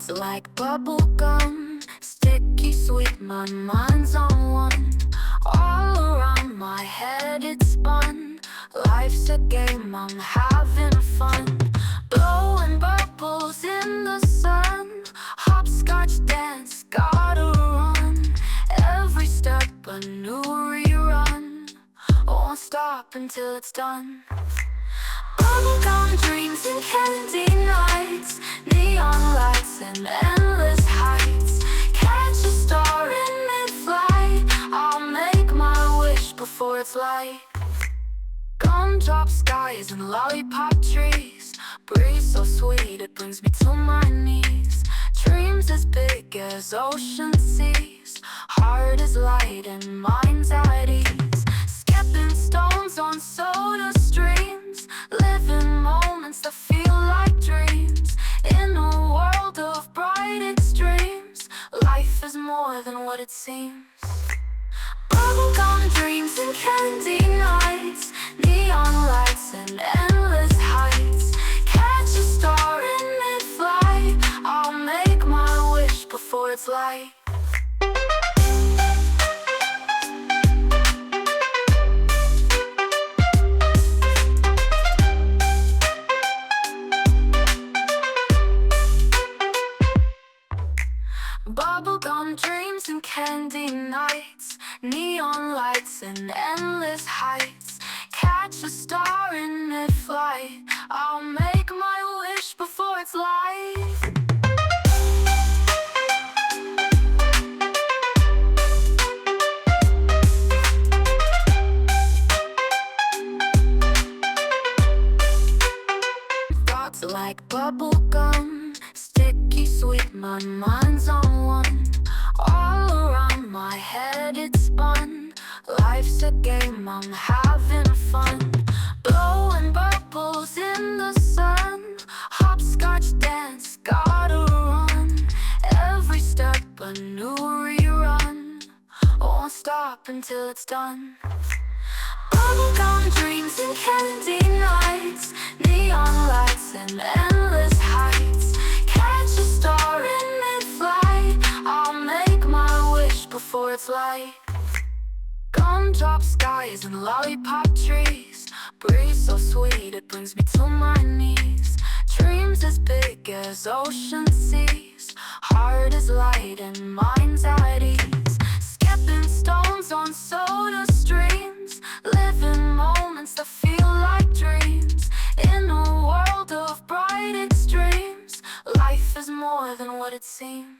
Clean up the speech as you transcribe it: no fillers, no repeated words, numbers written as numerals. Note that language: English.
Thoughts like bubble gum, sticky sweet, my mind's on one. All around my head it's spun. Life's a game, I'm having fun. Blowing bubbles in the sun. Hopscotch dance, gotta run. Every step a new rerun. Won't stop until it's done. Bubblegum dreams and candy nights, neon lights and endless heights. Catch a star in mid-flight, I'll make my wish before it's light. Gumdrop skies and lollipop trees, breeze so sweet it brings me to my knees. Dreams as big as ocean seas, heart is light and mind's at ease. Skipping stones on soda streams, living moments that feel like dreams. In a world of bright extremes, life is more than what it seems. Bubblegum dreams and candy nights, neon lights and endless heights. Catch a star in mid-flight, I'll make my wish before it's light. Bubblegum dreams and candy nights, neon lights and endless heights. Catch a star in mid-flight, I'll make my wish before it's light. Thoughts like bubblegum, sticky sweet, my mind's on one. All around my head it's spun. Life's a game, I'm having fun. Blowing bubbles in the sun. Hopscotch dance, gotta run. Every step a new rerun. Won't stop until it's done. Bubblegum dreams and candy nights, neon lights and endless heights. Catch a star in mid-flight, I'll make my wish before it's light. Gumdrop skies and lollipop trees, breeze so sweet it brings me to my knees. Dreams as big as ocean seas, heart is light and mind's at ease. Skipping stones on soda streams, living moments that feel like dreams. In a world of bright extremes, life is more than what it seems.